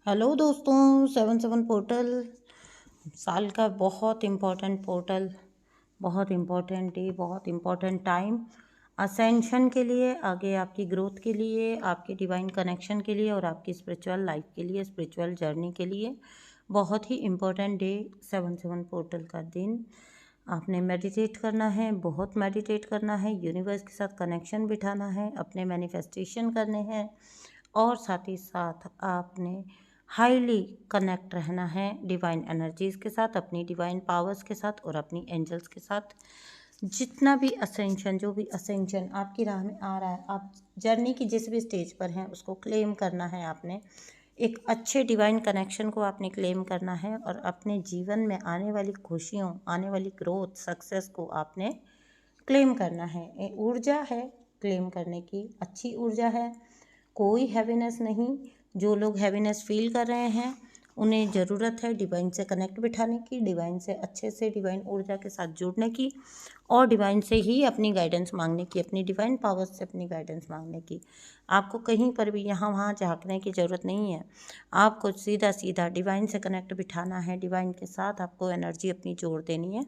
Hello दोस्तों, 7 portal साल का बहुत इम्पोर्टेंट पोर्टल, बहुत इम्पोर्टेंट डे, बहुत इम्पोर्टेंट टाइम असेंशन के लिए, आगे आपकी ग्रोथ के लिए, आपके डिवाइन कनेक्शन के लिए और आपकी स्पिरिचुअल लाइफ के लिए, स्पिरिचुअल जर्नी के लिए बहुत ही इम्पोर्टेंट डे। 7 पोर्टल का दिन आपने मेडिटेट करना है, बहुत मेडिटेट करना है, यूनिवर्स के साथ कनेक्शन बिठाना है, अपने मैनिफेस्टेशन करने हैं और साथ ही साथ आपने हाईली कनेक्ट रहना है डिवाइन एनर्जीज़ के साथ, अपनी डिवाइन पावर्स के साथ और अपनी एंजल्स के साथ। जितना भी असेंशन, जो भी असेंशन आपकी राह में आ रहा है, आप जर्नी की जिस भी स्टेज पर हैं उसको क्लेम करना है। आपने एक अच्छे डिवाइन कनेक्शन को आपने क्लेम करना है और अपने जीवन में आने वाली खुशियों, आने वाली ग्रोथ, सक्सेस को आपने क्लेम करना है। ऊर्जा है क्लेम करने की, अच्छी ऊर्जा है, कोई हैवीनेस नहीं। जो लोग हैवीनेस फील कर रहे हैं उन्हें ज़रूरत है डिवाइन से कनेक्ट बिठाने की, डिवाइन से अच्छे से डिवाइन ऊर्जा के साथ जुड़ने की और डिवाइन से ही अपनी गाइडेंस मांगने की, अपनी डिवाइन पावर्स से अपनी गाइडेंस मांगने की। आपको कहीं पर भी यहाँ वहाँ झांकने की ज़रूरत नहीं है। आपको सीधा सीधा डिवाइन से कनेक्ट बिठाना है, डिवाइन के साथ आपको एनर्जी अपनी जोड़ देनी है।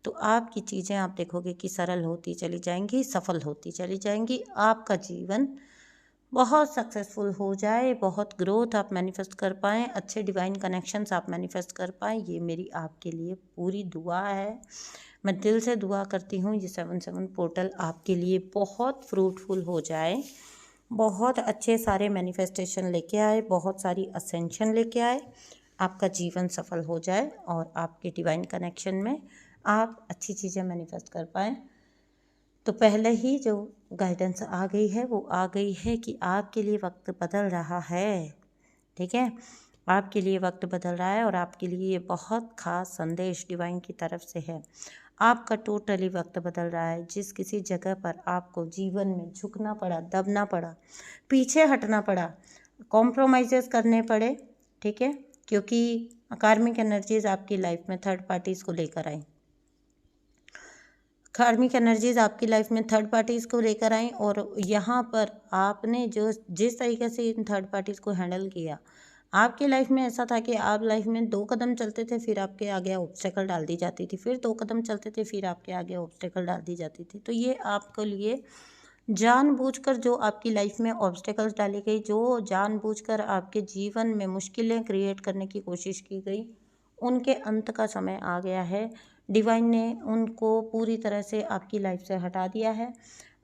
तो आपकी चीज़ें आप देखोगे कि सरल होती चली जाएंगी, सफल होती चली जाएंगी, आपका जीवन बहुत सक्सेसफुल हो जाए, बहुत ग्रोथ आप मैनिफेस्ट कर पाएँ, अच्छे डिवाइन कनेक्शंस आप मैनिफेस्ट कर पाएँ, ये मेरी आपके लिए पूरी दुआ है। मैं दिल से दुआ करती हूँ ये 7 पोर्टल आपके लिए बहुत फ्रूटफुल हो जाए, बहुत अच्छे सारे मैनिफेस्टेशन लेके आए, बहुत सारी असेंशन लेके आए, आपका जीवन सफल हो जाए और आपके डिवाइन कनेक्शन में आप अच्छी चीज़ें मैनिफेस्ट कर पाएँ। तो पहले ही जो गाइडेंस आ गई है वो आ गई है कि आपके लिए वक्त बदल रहा है। ठीक है, आपके लिए वक्त बदल रहा है और आपके लिए ये बहुत खास संदेश डिवाइन की तरफ से है। आपका टोटली वक्त बदल रहा है। जिस किसी जगह पर आपको जीवन में झुकना पड़ा, दबना पड़ा, पीछे हटना पड़ा, कॉम्प्रोमाइज़ेस करने पड़े, ठीक है, क्योंकि कार्मिक एनर्जीज आपकी लाइफ में थर्ड पार्टीज़ को लेकर आई। कार्मिक एनर्जीज आपकी लाइफ में थर्ड पार्टीज़ को लेकर आई और यहाँ पर आपने जो जिस तरीके से इन थर्ड पार्टीज़ को हैंडल किया, आपकी लाइफ में ऐसा था कि आप लाइफ में 2 कदम चलते थे, फिर आपके आगे ऑब्स्टेकल डाल दी जाती थी, फिर 2 कदम चलते थे, फिर आपके आगे ऑब्स्टेकल डाल दी जाती थी। तो ये आपके लिए जानबूझकर जो आपकी लाइफ में ऑब्स्टेकल्स डाली गई, जो जानबूझकर आपके जीवन में मुश्किलें क्रिएट करने की कोशिश की गई, उनके अंत का समय आ गया है। डिवाइन ने उनको पूरी तरह से आपकी लाइफ से हटा दिया है।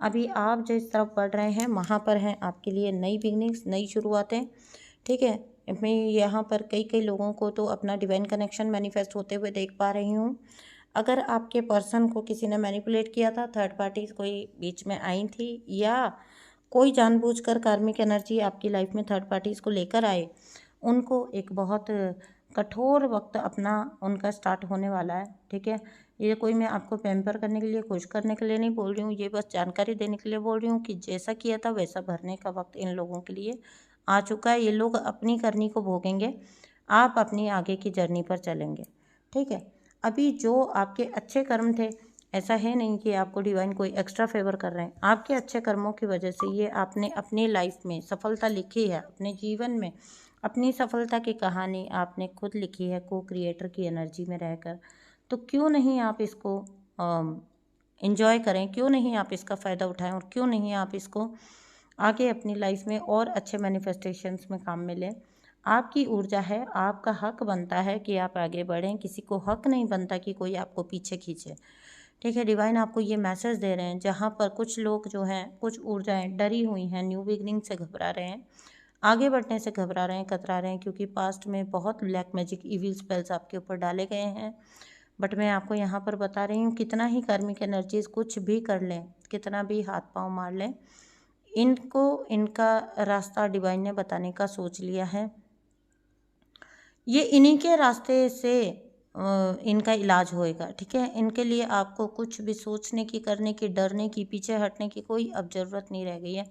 अभी आप जिस तरफ बढ़ रहे हैं वहाँ पर हैं आपके लिए नई बिगनिंग्स, नई शुरुआतें। ठीक है, मैं यहाँ पर कई कई लोगों को तो अपना डिवाइन कनेक्शन मैनिफेस्ट होते हुए देख पा रही हूँ। अगर आपके पर्सन को किसी ने मैनिपुलेट किया था, थर्ड पार्टीज कोई बीच में आई थी या कोई जानबूझकर कार्मिक एनर्जी आपकी लाइफ में थर्ड पार्टीज़ को लेकर आए, उनको एक बहुत कठोर वक्त अपना उनका स्टार्ट होने वाला है। ठीक है, ये कोई मैं आपको पैम्पर करने के लिए, खुश करने के लिए नहीं बोल रही हूँ, ये बस जानकारी देने के लिए बोल रही हूँ कि जैसा किया था वैसा भरने का वक्त इन लोगों के लिए आ चुका है। ये लोग अपनी करनी को भोगेंगे, आप अपनी आगे की जर्नी पर चलेंगे। ठीक है, अभी जो आपके अच्छे कर्म थे, ऐसा है नहीं कि आपको डिवाइन कोई एक्स्ट्रा फेवर कर रहे हैं, आपके अच्छे कर्मों की वजह से ये आपने अपनी लाइफ में सफलता लिखी है, अपने जीवन में अपनी सफलता की कहानी आपने खुद लिखी है को क्रिएटर की एनर्जी में रहकर। तो क्यों नहीं आप इसको इन्जॉय करें, क्यों नहीं आप इसका फ़ायदा उठाएं और क्यों नहीं आप इसको आगे अपनी लाइफ में और अच्छे मैनिफेस्टेशंस में काम में लें। आपकी ऊर्जा है, आपका हक बनता है कि आप आगे बढ़ें, किसी को हक नहीं बनता कि कोई आपको पीछे खींचे। ठीक है, डिवाइन आपको ये मैसेज दे रहे हैं, जहाँ पर कुछ लोग जो हैं, कुछ ऊर्जाएं डरी हुई हैं, न्यू बिगनिंग से घबरा रहे हैं, आगे बढ़ने से घबरा रहे हैं, कतरा रहे हैं, क्योंकि पास्ट में बहुत ब्लैक मैजिक इविल स्पेल्स आपके ऊपर डाले गए हैं। बट मैं आपको यहाँ पर बता रही हूँ, कितना ही कार्मिक एनर्जीज कुछ भी कर लें, कितना भी हाथ पांव मार लें, इनको इनका रास्ता डिवाइन ने बताने का सोच लिया है। ये इन्हीं के रास्ते से इनका इलाज होएगा। ठीक है, इनके लिए आपको कुछ भी सोचने की, करने की, डरने की, पीछे हटने की कोई अब ज़रूरत नहीं रह गई है।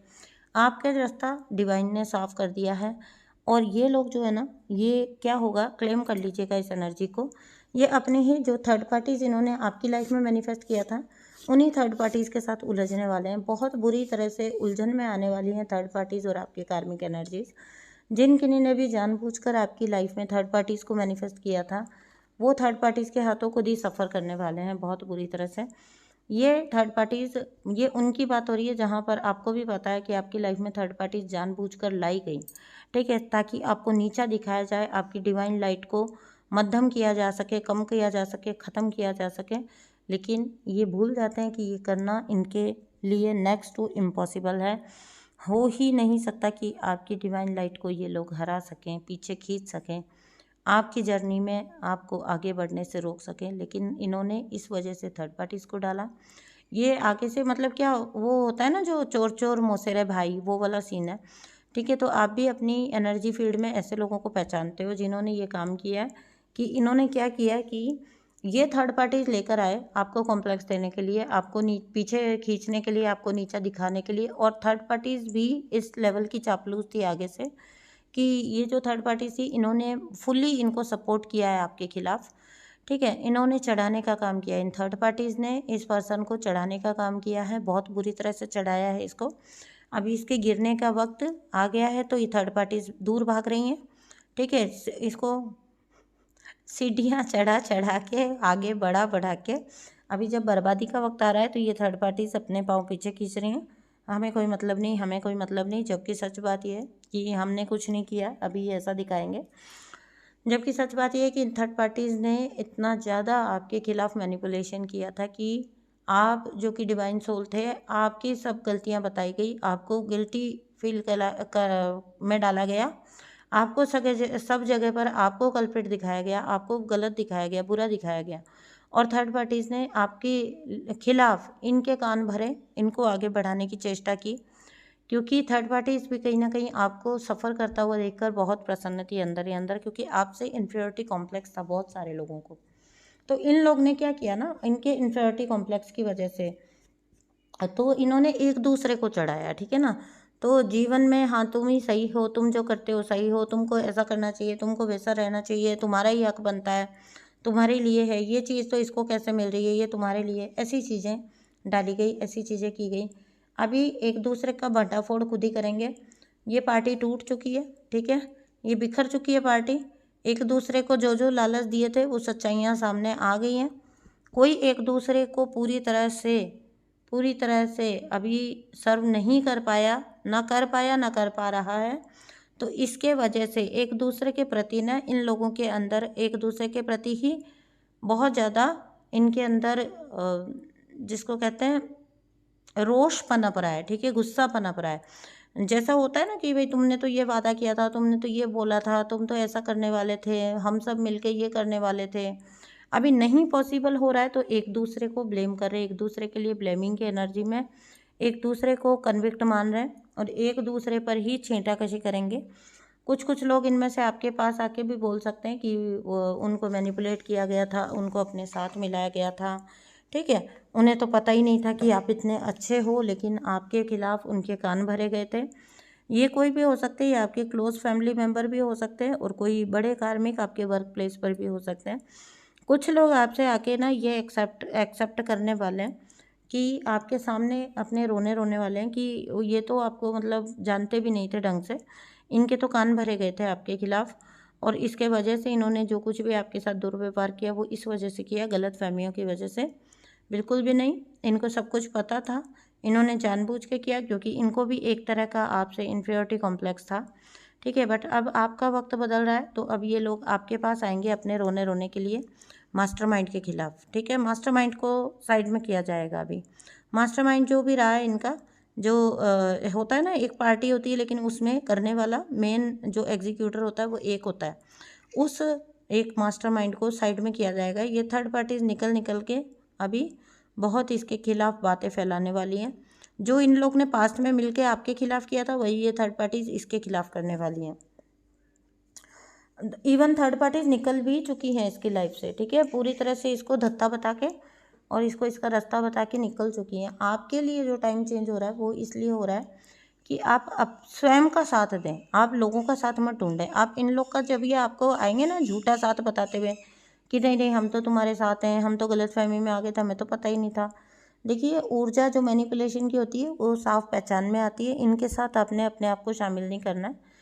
आपका रास्ता डिवाइन ने साफ कर दिया है और ये लोग जो है ना, ये क्या होगा, क्लेम कर लीजिएगा इस एनर्जी को। ये अपने ही जो थर्ड पार्टी जिन्होंने आपकी लाइफ में मैनिफेस्ट किया था, उन्हीं थर्ड पार्टीज़ के साथ उलझने वाले हैं। बहुत बुरी तरह से उलझन में आने वाली हैं थर्ड पार्टीज़ और आपकी कार्मिक एनर्जीज़। जिन किन्हीं ने भी जानबूझकर आपकी लाइफ में थर्ड पार्टीज़ को मैनिफेस्ट किया था, वो थर्ड पार्टीज़ के हाथों खुद ही सफ़र करने वाले हैं बहुत बुरी तरह से। ये थर्ड पार्टीज़, ये उनकी बात हो रही है जहाँ पर आपको भी पता है कि आपकी लाइफ में थर्ड पार्टीज़ जानबूझकर लाई गई, ठीक है, ताकि आपको नीचा दिखाया जाए, आपकी डिवाइन लाइट को मध्यम किया जा सके, कम किया जा सके, ख़त्म किया जा सके। लेकिन ये भूल जाते हैं कि ये करना इनके लिए नेक्स्ट टू इम्पॉसिबल है। हो ही नहीं सकता कि आपकी डिवाइन लाइट को ये लोग हरा सकें, पीछे खींच सकें, आपकी जर्नी में आपको आगे बढ़ने से रोक सकें। लेकिन इन्होंने इस वजह से थर्ड पार्टीज़ को डाला। ये आगे से मतलब क्या वो होता है ना, जो चोर चोर मौसेरे भाई, वो वाला सीन है, ठीक है। तो आप भी अपनी एनर्जी फील्ड में ऐसे लोगों को पहचानते हो जिन्होंने ये काम किया है, कि इन्होंने क्या किया है कि ये थर्ड पार्टीज लेकर आए आपको कॉम्प्लेक्स देने के लिए, आपको पीछे खींचने के लिए, आपको नीचा दिखाने के लिए। और थर्ड पार्टीज भी इस लेवल की चापलूस थी आगे से, कि ये जो थर्ड पार्टी थी इन्होंने फुल्ली इनको सपोर्ट किया है आपके खिलाफ, ठीक है। इन्होंने चढ़ाने का काम किया, इन थर्ड पार्टीज़ ने इस पर्सन को चढ़ाने का काम किया है, बहुत बुरी तरह से चढ़ाया है इसको। अभी इसके गिरने का वक्त आ गया है, तो ये थर्ड पार्टीज दूर भाग रही हैं, ठीक है। इसको सीढ़ियाँ चढ़ा चढ़ा के, आगे बढ़ा बढ़ा के, अभी जब बर्बादी का वक्त आ रहा है तो ये थर्ड पार्टीज अपने पाँव पीछे खींच रही हैं। हमें कोई मतलब नहीं, हमें कोई मतलब नहीं। जबकि सच बात ये है कि हमने कुछ नहीं किया, अभी ये ऐसा दिखाएंगे। जबकि सच बात यह है कि इन थर्ड पार्टीज़ ने इतना ज़्यादा आपके खिलाफ मैनिपुलेशन किया था कि आप जो कि डिवाइन सोल थे, आपकी सब गलतियां बताई गई, आपको गिल्टी फील में डाला गया, आपको सब जगह पर आपको कल्प्रिट दिखाया गया, आपको गलत दिखाया गया, बुरा दिखाया गया। और थर्ड पार्टीज़ ने आपके खिलाफ इनके कान भरे, इनको आगे बढ़ाने की चेष्टा की, क्योंकि थर्ड पार्टीज भी कहीं ना कहीं आपको सफ़र करता हुआ देखकर बहुत प्रसन्न थी अंदर ही अंदर, क्योंकि आपसे इन्फीरियरिटी कॉम्प्लेक्स था बहुत सारे लोगों को। तो इन लोग ने क्या किया ना, इनके इन्फीरियरिटी कॉम्प्लेक्स की वजह से तो इन्होंने एक दूसरे को चढ़ाया, ठीक है ना। तो जीवन में हाँ तुम ही सही हो, तुम जो करते हो सही हो, तुमको ऐसा करना चाहिए, तुमको वैसा रहना चाहिए, तुम्हारा ही हक बनता है, तुम्हारे लिए है ये चीज़, तो इसको कैसे मिल रही है, ये तुम्हारे लिए, ऐसी चीज़ें डाली गई, ऐसी चीज़ें की गई। अभी एक दूसरे का भंडाफोड़ खुद ही करेंगे। ये पार्टी टूट चुकी है, ठीक है, ये बिखर चुकी है पार्टी। एक दूसरे को जो जो लालच दिए थे वो सच्चाइयाँ सामने आ गई हैं। कोई एक दूसरे को पूरी तरह से अभी सर्व नहीं कर पाया, ना कर पा रहा है। तो इसके वजह से एक दूसरे के प्रति ना, इन लोगों के अंदर एक दूसरे के प्रति ही बहुत ज़्यादा इनके अंदर जिसको कहते हैं रोष पनप रहा है, ठीक है, गुस्सा पनप रहा है। जैसा होता है ना कि भाई तुमने तो ये वादा किया था, तुमने तो ये बोला था, तुम तो ऐसा करने वाले थे, हम सब मिलके ये करने वाले थे, अभी नहीं पॉसिबल हो रहा है। तो एक दूसरे को ब्लेम कर रहे हैं, एक दूसरे के लिए ब्लेमिंग की एनर्जी में एक दूसरे को कन्विक्ट मान रहे हैं, और एक दूसरे पर ही छींटाकशी करेंगे। कुछ कुछ लोग इनमें से आपके पास आके भी बोल सकते हैं कि उनको मैनिपुलेट किया गया था, उनको अपने साथ मिलाया गया था, ठीक है। उन्हें तो पता ही नहीं था कि आप इतने अच्छे हो, लेकिन आपके खिलाफ उनके कान भरे गए थे। ये कोई भी हो सकते हैं, आपके क्लोज फैमिली मेम्बर भी हो सकते हैं, और कोई बड़े कार्मिक आपके वर्क प्लेस पर भी हो सकते हैं। कुछ लोग आपसे आके ना ये एक्सेप्ट करने वाले हैं कि आपके सामने अपने रोने रोने वाले हैं कि ये तो आपको मतलब जानते भी नहीं थे ढंग से, इनके तो कान भरे गए थे आपके खिलाफ, और इसके वजह से इन्होंने जो कुछ भी आपके साथ दुर्व्यवहार किया वो इस वजह से किया, गलत फहमियों की वजह से। बिल्कुल भी नहीं, इनको सब कुछ पता था, इन्होंने जानबूझ के किया, क्योंकि इनको भी एक तरह का आपसे इन्फीरियरिटी कॉम्प्लेक्स था, ठीक है। बट अब आपका वक्त बदल रहा है, तो अब ये लोग आपके पास आएंगे अपने रोने रोने के लिए, मास्टरमाइंड के खिलाफ, ठीक है। मास्टरमाइंड को साइड में किया जाएगा अभी। मास्टरमाइंड जो भी रहा है इनका, जो होता है ना, एक पार्टी होती है लेकिन उसमें करने वाला मेन जो एग्जीक्यूटर होता है वो एक होता है, उस एक मास्टरमाइंड को साइड में किया जाएगा। ये थर्ड पार्टीज निकल निकल के अभी बहुत इसके खिलाफ बातें फैलाने वाली हैं। जो इन लोग ने पास्ट में मिलके आपके खिलाफ किया था वही ये थर्ड पार्टीज इसके खिलाफ करने वाली हैं। इवन थर्ड पार्टीज निकल भी चुकी हैं इसकी लाइफ से, ठीक है, पूरी तरह से इसको धत्ता बता के और इसको इसका रास्ता बता के निकल चुकी हैं। आपके लिए जो टाइम चेंज हो रहा है वो इसलिए हो रहा है कि आप स्वयं का साथ दें, आप लोगों का साथ मत ढूंढें। आप इन लोग का जब ये आपको आएंगे ना झूठा साथ बताते हुए कि नहीं नहीं हम तो तुम्हारे साथ हैं, हम तो गलतफहमी में आ गए थे, हमें तो पता ही नहीं था। देखिए, ऊर्जा जो मैनिपुलेशन की होती है वो साफ पहचान में आती है, इनके साथ आपने अपने आप को शामिल नहीं करना है।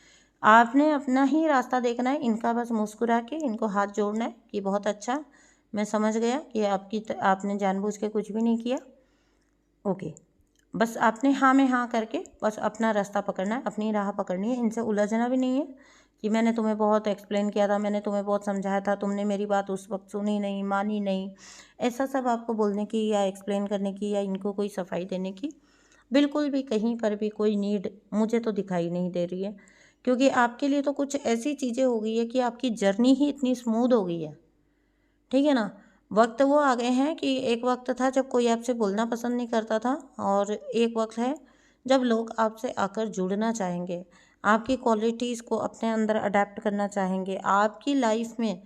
आपने अपना ही रास्ता देखना है, इनका बस मुस्कुरा के इनको हाथ जोड़ना है कि बहुत अच्छा, मैं समझ गया कि आपने जानबूझ के कुछ भी नहीं किया, ओके। बस आपने हाँ में हाँ करके बस अपना रास्ता पकड़ना है, अपनी राह पकड़नी है, इनसे उलझना भी नहीं है कि मैंने तुम्हें बहुत एक्सप्लेन किया था, मैंने तुम्हें बहुत समझाया था, तुमने मेरी बात उस वक्त सुनी नहीं, मानी नहीं। ऐसा सब आपको बोलने की या एक्सप्लेन करने की या इनको कोई सफाई देने की बिल्कुल भी कहीं पर भी कोई नीड मुझे तो दिखाई नहीं दे रही है, क्योंकि आपके लिए तो कुछ ऐसी चीज़ें हो गई है कि आपकी जर्नी ही इतनी स्मूथ हो गई है, ठीक है ना। वक्त वो आ गए हैं कि एक वक्त था जब कोई आपसे बोलना पसंद नहीं करता था, और एक वक्त है जब लोग आपसे आकर जुड़ना चाहेंगे, आपकी क्वालिटीज़ को अपने अंदर अडेप्ट करना चाहेंगे, आपकी लाइफ में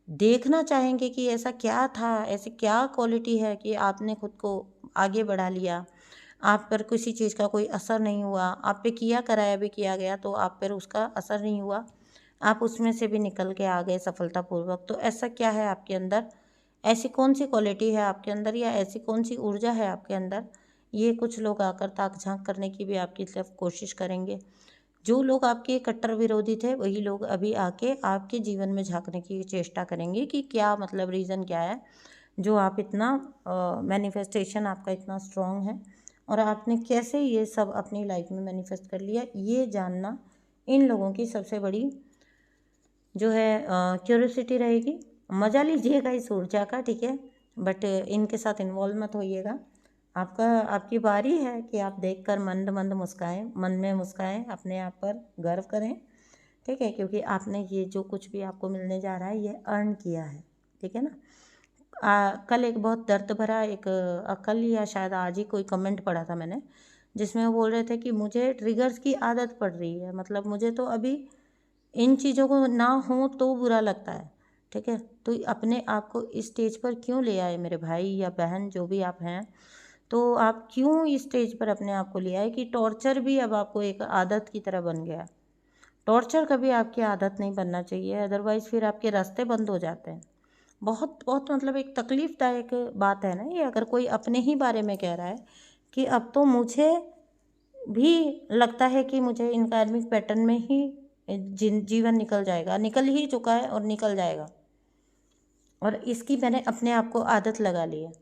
देखना चाहेंगे कि ऐसा क्या था, ऐसी क्या क्वालिटी है कि आपने खुद को आगे बढ़ा लिया, आप पर किसी चीज़ का कोई असर नहीं हुआ, आप पे किया कराया भी किया गया तो आप पर उसका असर नहीं हुआ, आप उसमें से भी निकल के आ गए सफलतापूर्वक। तो ऐसा क्या है आपके अंदर, ऐसी कौन सी क्वालिटी है आपके अंदर, या ऐसी कौन सी ऊर्जा है आपके अंदर, ये कुछ लोग आकर ताक झांक करने की भी आपकी तरफ कोशिश करेंगे। जो लोग आपके कट्टर विरोधी थे वही लोग अभी आके आपके जीवन में झांकने की चेष्टा करेंगे कि क्या मतलब रीज़न क्या है जो आप इतना मैनिफेस्टेशन आपका इतना स्ट्रांग है, और आपने कैसे ये सब अपनी लाइफ में मैनिफेस्ट कर लिया, ये जानना इन लोगों की सबसे बड़ी जो है क्यूरियोसिटी रहेगी। मज़ा लीजिएगा इस ऊर्जा का, ठीक है, बट इनके साथ इन्वॉल्व मत होइएगा। आपकी बारी है कि आप देखकर मंद मंद मुस्काएं, मन में मुस्काएं, अपने आप पर गर्व करें, ठीक है, क्योंकि आपने ये जो कुछ भी आपको मिलने जा रहा है ये अर्न किया है, ठीक है ना। कल एक बहुत दर्द भरा कल या शायद आज ही कोई कमेंट पढ़ा था मैंने, जिसमें वो बोल रहे थे कि मुझे ट्रिगर्स की आदत पड़ रही है, मतलब मुझे तो अभी इन चीज़ों को ना हो तो बुरा लगता है, ठीक है। तो अपने आप को इस स्टेज पर क्यों ले आए मेरे भाई या बहन जो भी आप हैं, तो आप क्यों इस स्टेज पर अपने आप को ले आए कि टॉर्चर भी अब आपको एक आदत की तरह बन गया। टॉर्चर कभी आपकी आदत नहीं बनना चाहिए, अदरवाइज़ फिर आपके रास्ते बंद हो जाते हैं। बहुत बहुत मतलब एक तकलीफ़दायक बात है ना ये, अगर कोई अपने ही बारे में कह रहा है कि अब तो मुझे भी लगता है कि मुझे इन कार्मिक पैटर्न में ही जीवन निकल जाएगा, निकल ही चुका है और निकल जाएगा, और इसकी मैंने अपने आप को आदत लगा ली है।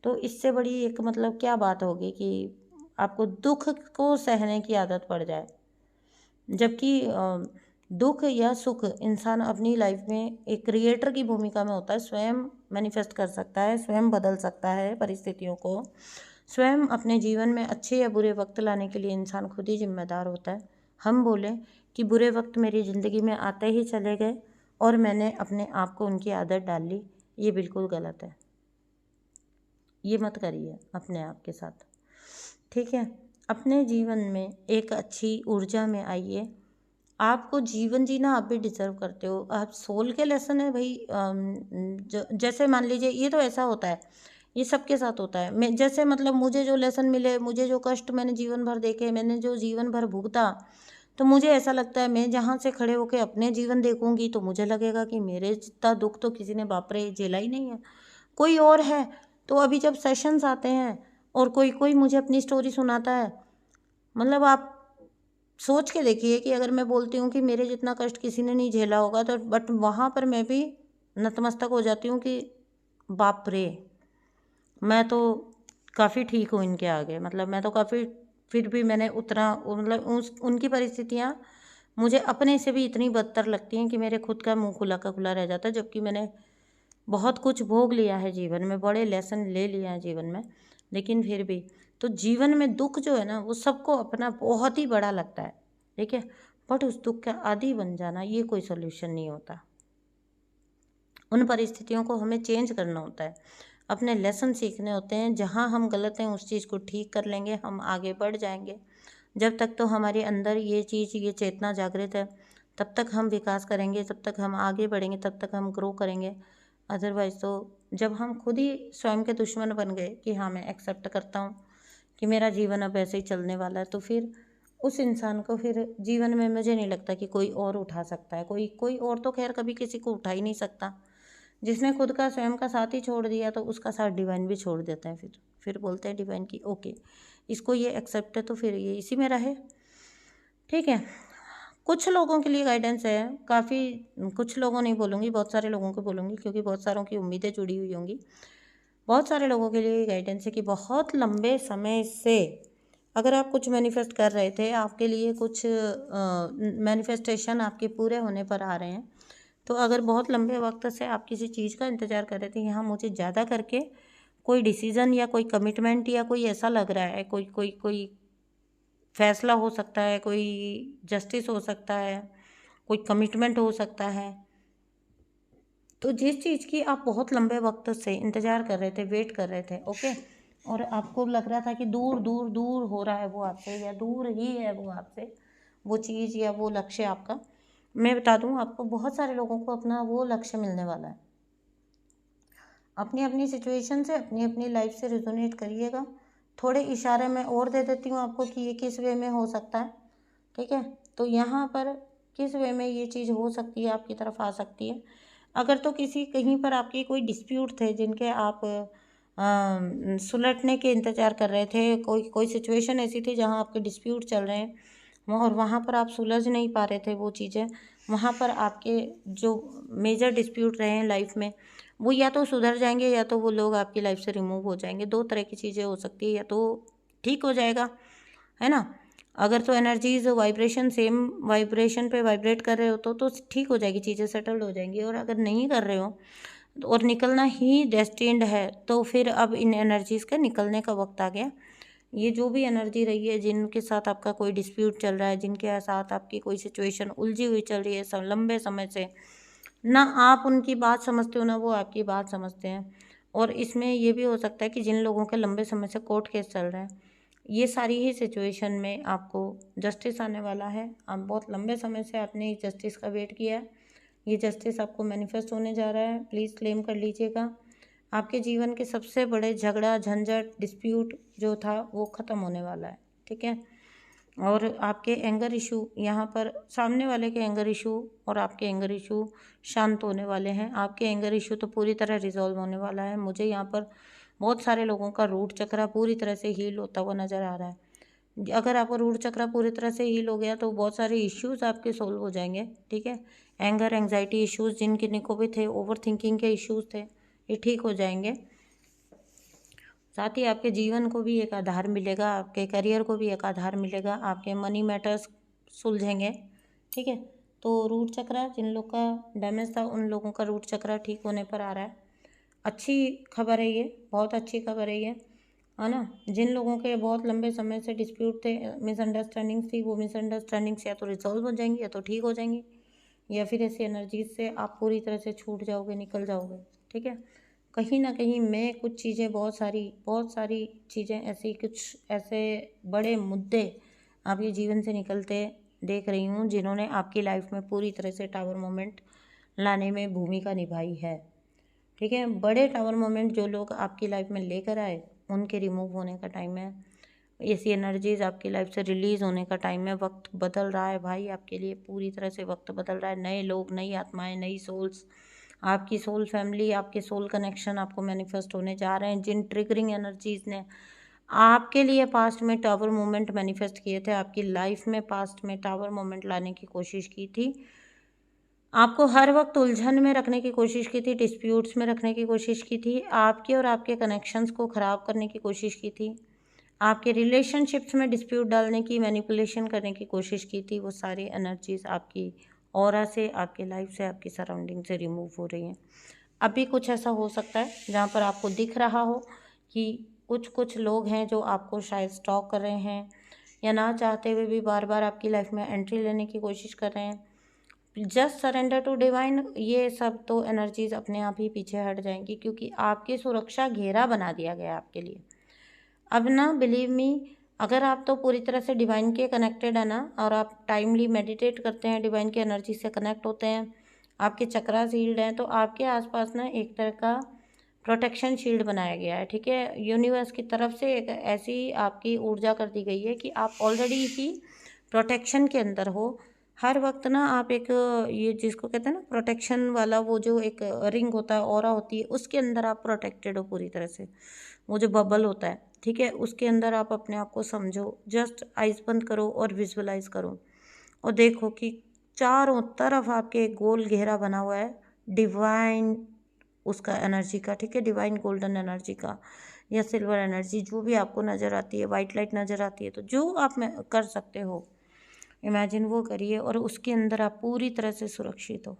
तो इससे बड़ी एक मतलब क्या बात होगी कि आपको दुख को सहने की आदत पड़ जाए, जबकि दुख या सुख इंसान अपनी लाइफ में एक क्रिएटर की भूमिका में होता है, स्वयं मैनिफेस्ट कर सकता है, स्वयं बदल सकता है परिस्थितियों को, स्वयं अपने जीवन में अच्छे या बुरे वक्त लाने के लिए इंसान खुद ही जिम्मेदार होता है। हम बोलें कि बुरे वक्त मेरी ज़िंदगी में आते ही चले गए और मैंने अपने आप को उनकी आदत डाल ली, ये बिल्कुल गलत है। ये मत करिए अपने आप के साथ, ठीक है। अपने जीवन में एक अच्छी ऊर्जा में आइए, आपको जीवन जीना आप भी डिजर्व करते हो। आप सोल के लेसन है भाई, जैसे मान लीजिए ये तो ऐसा होता है, ये सबके साथ होता है। मैं जैसे मतलब मुझे जो लेसन मिले, मुझे जो कष्ट मैंने जीवन भर देखे, मैंने जो जीवन भर भुगता, तो मुझे ऐसा लगता है मैं जहाँ से खड़े होकर अपने जीवन देखूंगी तो मुझे लगेगा कि मेरे जितना दुख तो किसी ने बाप रे झेला ही नहीं है, कोई और है। तो अभी जब सेशंस आते हैं और कोई कोई मुझे अपनी स्टोरी सुनाता है, मतलब आप सोच के देखिए कि अगर मैं बोलती हूँ कि मेरे जितना कष्ट किसी ने नहीं झेला होगा, तो बट वहाँ पर मैं भी नतमस्तक हो जाती हूँ कि बाप रे, मैं तो काफ़ी ठीक हूँ इनके आगे, मतलब मैं तो काफ़ी, फिर भी मैंने उतना मतलब उनकी परिस्थितियाँ मुझे अपने से भी इतनी बदतर लगती हैं कि मेरे खुद का मुंह खुला का खुला रह जाता है, जबकि मैंने बहुत कुछ भोग लिया है जीवन में, बड़े लेसन ले लिया है जीवन में, लेकिन फिर भी तो जीवन में दुख जो है ना वो सबको अपना बहुत ही बड़ा लगता है, ठीक है, बट उस दुख का आदी बन जाना ये कोई सोल्यूशन नहीं होता। उन परिस्थितियों को हमें चेंज करना होता है, अपने लेसन सीखने होते हैं, जहाँ हम गलत हैं उस चीज़ को ठीक कर लेंगे, हम आगे बढ़ जाएंगे। जब तक तो हमारे अंदर ये चीज़, ये चेतना जागृत है, तब तक हम विकास करेंगे, तब तक हम आगे बढ़ेंगे, तब तक हम ग्रो करेंगे। अदरवाइज़ तो जब हम खुद ही स्वयं के दुश्मन बन गए कि हाँ मैं एक्सेप्ट करता हूँ कि मेरा जीवन अब ऐसे ही चलने वाला है, तो फिर उस इंसान को फिर जीवन में मुझे नहीं लगता कि कोई और उठा सकता है। कोई और तो खैर कभी किसी को उठा ही नहीं सकता। जिसने खुद का स्वयं का साथ ही छोड़ दिया तो उसका साथ डिवाइन भी छोड़ देता है। फिर बोलते हैं डिवाइन की ओके, इसको ये एक्सेप्ट है तो फिर ये इसी में रहे, ठीक है। कुछ लोगों के लिए गाइडेंस है, काफ़ी कुछ लोगों नहीं बोलूँगी, बहुत सारे लोगों को बोलूँगी, क्योंकि बहुत सारों की उम्मीदें जुड़ी हुई होंगी। बहुत सारे लोगों के लिए गाइडेंस है कि बहुत लंबे समय से अगर आप कुछ मैनिफेस्ट कर रहे थे, आपके लिए कुछ मैनिफेस्टेशन आपके पूरे होने पर आ रहे हैं। तो अगर बहुत लंबे वक्त से आप किसी चीज़ का इंतज़ार कर रहे थे, यहाँ मुझे ज़्यादा करके कोई डिसीज़न या कोई कमिटमेंट या कोई ऐसा लग रहा है, कोई कोई कोई फैसला हो सकता है, कोई जस्टिस हो सकता है, कोई कमिटमेंट हो सकता है। तो जिस चीज़ की आप बहुत लंबे वक्त से इंतज़ार कर रहे थे, वेट कर रहे थे, ओके, और आपको लग रहा था कि दूर दूर दूर हो रहा है वो आपसे, या दूर ही है वो आपसे, वो चीज़ या वो लक्ष्य आपका, मैं बता दूं आपको, बहुत सारे लोगों को अपना वो लक्ष्य मिलने वाला है। अपनी अपनी सिचुएशन से, अपनी अपनी लाइफ से रिजोनेट करिएगा। थोड़े इशारे में और दे देती हूँ आपको कि ये किस वे में हो सकता है, ठीक है। तो यहाँ पर किस वे में ये चीज़ हो सकती है, आपकी तरफ आ सकती है। अगर तो किसी कहीं पर आपके कोई डिस्प्यूट थे जिनके आप सुलटने के इंतज़ार कर रहे थे, कोई कोई सिचुएशन ऐसी थी जहाँ आपके डिस्प्यूट चल रहे हैं और वहाँ पर आप सुलझ नहीं पा रहे थे वो चीज़ें, वहाँ पर आपके जो मेजर डिस्प्यूट रहे हैं लाइफ में, वो या तो सुधर जाएंगे या तो वो लोग आपकी लाइफ से रिमूव हो जाएंगे। दो तरह की चीज़ें हो सकती है, या तो ठीक हो जाएगा, है ना। अगर तो एनर्जीज वाइब्रेशन सेम वाइब्रेशन पे वाइब्रेट कर रहे हो तो ठीक हो जाएगी, चीज़ें सेटल्ड हो जाएंगी। और अगर नहीं कर रहे हो और निकलना ही डेस्टिन्ड है, तो फिर अब इन एनर्जीज़ का निकलने का वक्त आ गया। ये जो भी एनर्जी रही है, जिनके साथ आपका कोई डिस्प्यूट चल रहा है, जिनके साथ आपकी कोई सिचुएशन उलझी हुई चल रही है लंबे समय से, ना आप उनकी बात समझते हो ना वो आपकी बात समझते हैं। और इसमें ये भी हो सकता है कि जिन लोगों के लंबे समय से कोर्ट केस चल रहे हैं, ये सारी ही सिचुएशन में आपको जस्टिस आने वाला है। आप बहुत लंबे समय से आपने इस जस्टिस का वेट किया है, ये जस्टिस आपको मैनिफेस्ट होने जा रहा है, प्लीज़ क्लेम कर लीजिएगा। आपके जीवन के सबसे बड़े झगड़ा झंझट डिस्प्यूट जो था वो ख़त्म होने वाला है, ठीक है। और आपके एंगर इशू, यहाँ पर सामने वाले के एंगर इशू और आपके एंगर इशू शांत होने वाले हैं। आपके एंगर इशू तो पूरी तरह रिजॉल्व होने वाला है। मुझे यहाँ पर बहुत सारे लोगों का रूट चक्रा पूरी तरह से हील होता हुआ नज़र आ रहा है। अगर आपका रूट चक्रा पूरी तरह से हील हो गया तो बहुत सारे इश्यूज़ आपके सोल्व हो जाएंगे, ठीक है। एंगर एंग्जाइटी इश्यूज़ जिनके को भी थे, ओवर थिंकिंग के इश्यूज़ थे, ये ठीक हो जाएंगे। साथ ही आपके जीवन को भी एक आधार मिलेगा, आपके करियर को भी एक आधार मिलेगा, आपके मनी मैटर्स सुलझेंगे, ठीक है। तो रूट चक्रा जिन लोग का डैमेज था उन लोगों का रूट चक्रा ठीक होने पर आ रहा है। अच्छी खबर है ये, बहुत अच्छी खबर है ये, है ना। जिन लोगों के बहुत लंबे समय से डिस्प्यूट थे, मिसअंडरस्टैंडिंग्स थी, वो मिसअंडरस्टैंडिंग्स या तो रिजॉल्व हो जाएंगी या तो ठीक हो जाएंगी, या फिर ऐसी एनर्जीज से आप पूरी तरह से छूट जाओगे, निकल जाओगे, ठीक है। कहीं ना कहीं मैं कुछ चीज़ें, बहुत सारी चीज़ें ऐसी, कुछ ऐसे बड़े मुद्दे आपके जीवन से निकलते देख रही हूँ जिन्होंने आपकी लाइफ में पूरी तरह से टावर मोमेंट लाने में भूमिका निभाई है, ठीक है। बड़े टावर मोमेंट जो लोग आपकी लाइफ में लेकर आए, उनके रिमूव होने का टाइम है। ऐसी एनर्जीज आपकी लाइफ से रिलीज़ होने का टाइम है। वक्त बदल रहा है भाई, आपके लिए पूरी तरह से वक्त बदल रहा है। नए लोग, नई आत्माएं, नई सोल्स, आपकी सोल फैमिली, आपके सोल कनेक्शन आपको मैनिफेस्ट होने जा रहे हैं। जिन ट्रिगरिंग एनर्जीज ने आपके लिए पास्ट में टावर मोमेंट मैनिफेस्ट किए थे, आपकी लाइफ में पास्ट में टावर मोमेंट लाने की कोशिश की थी, आपको हर वक्त उलझन में रखने की कोशिश की थी, डिस्प्यूट्स में रखने की कोशिश की थी, आपके और आपके कनेक्शंस को ख़राब करने की कोशिश की थी, आपके रिलेशनशिप्स में डिस्प्यूट डालने की, मैनिपुलेशन करने की कोशिश की थी, वो सारी एनर्जीज आपकी ऑरा से, आपकी लाइफ से, आपकी सराउंडिंग से रिमूव हो रही हैं। अभी कुछ ऐसा हो सकता है जहाँ पर आपको दिख रहा हो कि कुछ कुछ लोग हैं जो आपको शायद स्टॉक कर रहे हैं, या ना चाहते हुए भी बार बार आपकी लाइफ में एंट्री लेने की कोशिश कर रहे हैं। जस्ट सरेंडर टू डिवाइन, ये सब तो एनर्जीज अपने आप ही पीछे हट जाएंगी, क्योंकि आपकी सुरक्षा घेरा बना दिया गया आपके लिए। अब ना बिलीव मी, अगर आप तो पूरी तरह से डिवाइन के कनेक्टेड है ना, और आप टाइमली मेडिटेट करते हैं, डिवाइन की एनर्जी से कनेक्ट होते हैं, आपके चक्रा शील्ड हैं, तो आपके आसपास ना एक तरह का प्रोटेक्शन शील्ड बनाया गया है, ठीक है। यूनिवर्स की तरफ से एक ऐसी आपकी ऊर्जा कर दी गई है कि आप ऑलरेडी ही प्रोटेक्शन के अंदर हो। हर वक्त ना आप एक, ये जिसको कहते हैं ना प्रोटेक्शन वाला, वो जो एक रिंग होता है, ऑरा होती है, उसके अंदर आप प्रोटेक्टेड हो पूरी तरह से। वो जो बबल होता है, ठीक है, उसके अंदर आप अपने आप को समझो। जस्ट आइज़ बंद करो और विजुअलाइज करो। और देखो कि चारों तरफ आपके एक गोल घेरा बना हुआ है डिवाइन उसका एनर्जी का, ठीक है, डिवाइन गोल्डन एनर्जी का या सिल्वर एनर्जी, जो भी आपको नज़र आती है, वाइट लाइट नज़र आती है, तो जो आप में कर सकते हो इमेजिन वो करिए, और उसके अंदर आप पूरी तरह से सुरक्षित हो।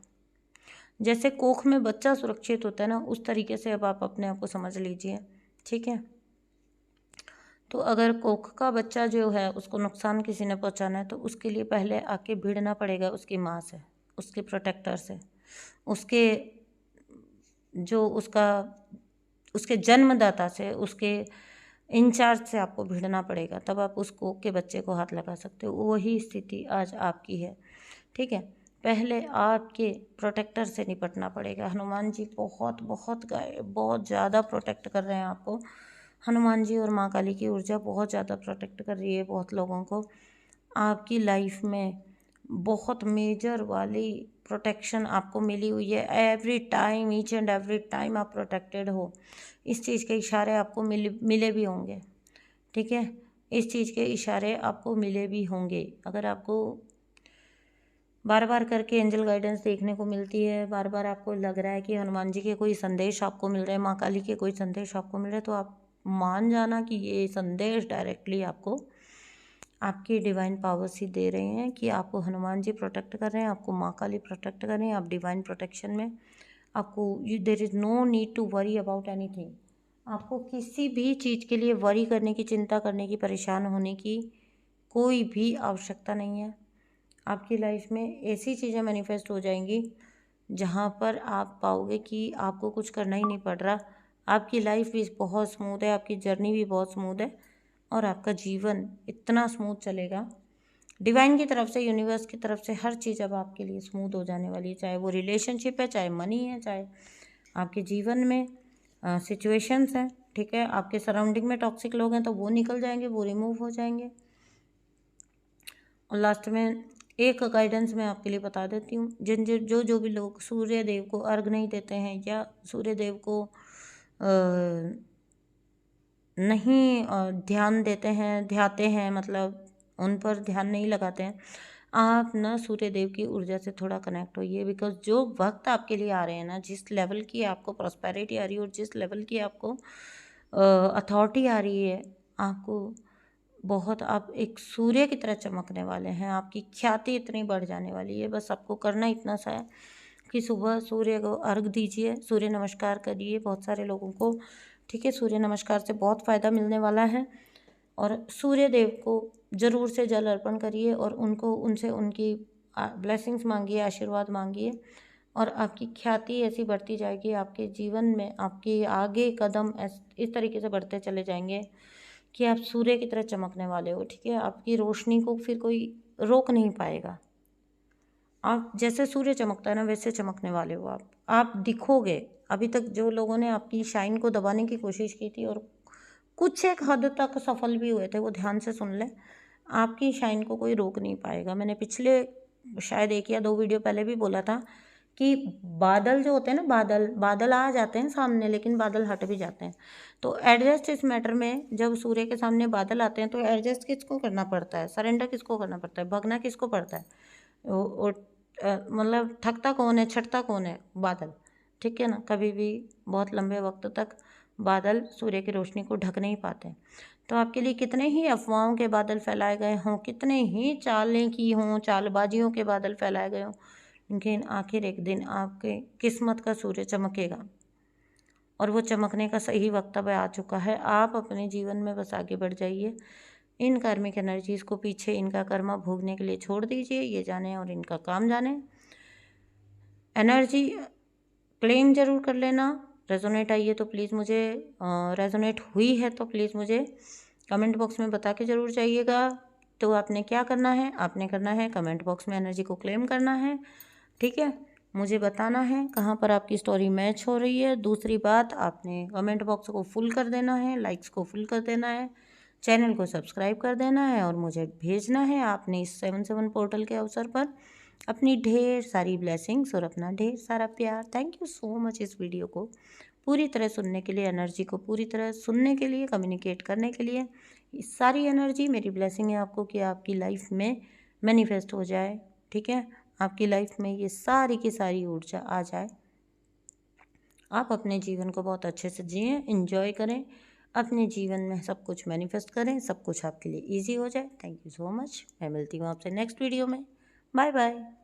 जैसे कोख में बच्चा सुरक्षित होता है ना, उस तरीके से अब आप अपने आप को समझ लीजिए, ठीक है। तो अगर कोख का बच्चा जो है उसको नुकसान किसी ने पहुंचाना है तो उसके लिए पहले आके भिड़ना पड़ेगा उसकी माँ से, उसके प्रोटेक्टर से, उसके जो उसके जन्मदाता से, उसके इंचार्ज से आपको भिड़ना पड़ेगा, तब आप उस कोख के बच्चे को हाथ लगा सकते हो। वही स्थिति आज आपकी है, ठीक है। पहले आपके प्रोटेक्टर से निपटना पड़ेगा। हनुमान जी बहुत बहुत बहुत ज़्यादा प्रोटेक्ट कर रहे हैं आपको। हनुमान जी और माँ काली की ऊर्जा बहुत ज़्यादा प्रोटेक्ट कर रही है बहुत लोगों को। आपकी लाइफ में बहुत मेजर वाली प्रोटेक्शन आपको मिली हुई है। Every time, each and every time आप प्रोटेक्टेड हो। इस चीज़ के इशारे आपको मिले भी होंगे, ठीक है। इस चीज़ के इशारे आपको मिले भी होंगे। अगर आपको बार बार करके एंजल गाइडेंस देखने को मिलती है, बार बार आपको लग रहा है कि हनुमान जी के कोई संदेश आपको मिल रहे हैं, माँ काली के कोई संदेश आपको मिल रहे हैं, तो आप मान जाना कि ये संदेश डायरेक्टली आपको आपकी डिवाइन पावर्स ही दे रहे हैं, कि आपको हनुमान जी प्रोटेक्ट कर रहे हैं, आपको माँ काली प्रोटेक्ट कर रहे हैं। आप डिवाइन प्रोटेक्शन में आपको there is no need to worry about anything. आपको किसी भी चीज़ के लिए वरी करने की, चिंता करने की, परेशान होने की कोई भी आवश्यकता नहीं है। आपकी लाइफ में ऐसी चीज़ें मैनिफेस्ट हो जाएंगी जहाँ पर आप पाओगे कि आपको कुछ करना ही नहीं पड़ रहा। आपकी लाइफ भी बहुत स्मूथ है, आपकी जर्नी भी बहुत स्मूथ है, और आपका जीवन इतना स्मूथ चलेगा। डिवाइन की तरफ से, यूनिवर्स की तरफ से हर चीज़ अब आपके लिए स्मूथ हो जाने वाली है। चाहे वो रिलेशनशिप है, चाहे मनी है, चाहे आपके जीवन में सिचुएशंस हैं, ठीक है। आपके सराउंडिंग में टॉक्सिक लोग हैं तो वो निकल जाएंगे, वो रिमूव हो जाएंगे। और लास्ट में एक गाइडेंस मैं आपके लिए बता देती हूँ। जो भी लोग सूर्य देव को अर्घ नहीं देते हैं या सूर्य देव को नहीं ध्यान देते हैं, ध्याते हैं, मतलब उन पर ध्यान नहीं लगाते हैं, आप ना सूर्य देव की ऊर्जा से थोड़ा कनेक्ट होइए। बिकॉज जो वक्त आपके लिए आ रहे हैं ना, जिस लेवल की आपको प्रॉस्पेरिटी आ रही है और जिस लेवल की आपको अथॉरिटी आ रही है, आपको बहुत, आप एक सूर्य की तरह चमकने वाले हैं। आपकी ख्याति इतनी बढ़ जाने वाली है। बस आपको करना इतना सा है कि सुबह सूर्य को अर्घ दीजिए, सूर्य नमस्कार करिए बहुत सारे लोगों को, ठीक है। सूर्य नमस्कार से बहुत फ़ायदा मिलने वाला है। और सूर्य देव को ज़रूर से जल अर्पण करिए और उनसे उनकी ब्लेसिंग्स मांगिए, आशीर्वाद मांगिए, और आपकी ख्याति ऐसी बढ़ती जाएगी आपके जीवन में। आपके आगे कदम इस तरीके से बढ़ते चले जाएंगे कि आप सूर्य की तरह चमकने वाले हो, ठीक है। आपकी रोशनी को फिर कोई रोक नहीं पाएगा। आप जैसे सूर्य चमकता है ना, वैसे चमकने वाले हो आप दिखोगे। अभी तक जो लोगों ने आपकी शाइन को दबाने की कोशिश की थी और कुछ एक हद तक सफल भी हुए थे, वो ध्यान से सुन लें। आपकी शाइन को कोई रोक नहीं पाएगा। मैंने पिछले शायद 1 या 2 वीडियो पहले भी बोला था कि बादल जो होते हैं ना, बादल आ जाते हैं सामने, लेकिन बादल हट भी जाते हैं। तो एडजस्ट इस मैटर में, जब सूर्य के सामने बादल आते हैं तो एडजस्ट किसको करना पड़ता है, सरेंडर किसको करना पड़ता है, भगना किसको पड़ता है, मतलब थकता कौन है, छटता कौन है, बादल, ठीक है ना। कभी भी बहुत लंबे वक्त तक बादल सूर्य की रोशनी को ढक नहीं पाते। तो आपके लिए कितने ही अफवाहों के बादल फैलाए गए हों, कितने ही चालें की हों, चालबाजियों के बादल फैलाए गए हों, लेकिन आखिर एक दिन आपके किस्मत का सूर्य चमकेगा, और वो चमकने का सही वक्त अब आ चुका है। आप अपने जीवन में बस आगे बढ़ जाइए। इन कार्मिक एनर्जीज़ को पीछे इनका कर्मा भोगने के लिए छोड़ दीजिए, ये जाने और इनका काम जाने। एनर्जी क्लेम ज़रूर कर लेना। रेजोनेट आई है तो प्लीज़ मुझे, रेजोनेट हुई है तो प्लीज़ मुझे कमेंट बॉक्स में बता के ज़रूर जाइएगा। तो आपने क्या करना है, आपने करना है कमेंट बॉक्स में एनर्जी को क्लेम करना है, ठीक है। मुझे बताना है कहाँ पर आपकी स्टोरी मैच हो रही है। दूसरी बात, आपने कमेंट बॉक्स को फुल कर देना है, लाइक्स को फुल कर देना है, चैनल को सब्सक्राइब कर देना है, और मुझे भेजना है आपने इस 77 पोर्टल के अवसर पर अपनी ढेर सारी ब्लेसिंग्स और अपना ढेर सारा प्यार। थैंक यू सो मच इस वीडियो को पूरी तरह सुनने के लिए, एनर्जी को पूरी तरह सुनने के लिए, कम्युनिकेट करने के लिए। इस सारी एनर्जी मेरी ब्लेसिंग है आपको कि आपकी लाइफ में मैनिफेस्ट हो जाए। ठीक है, आपकी लाइफ में ये सारी की सारी ऊर्जा आ जाए, आप अपने जीवन को बहुत अच्छे से जिएं, एंजॉय करें, अपने जीवन में सब कुछ मैनिफेस्ट करें, सब कुछ आपके लिए इजी हो जाए। Thank you so much. मैं मिलती हूँ आपसे नेक्स्ट वीडियो में। Bye bye.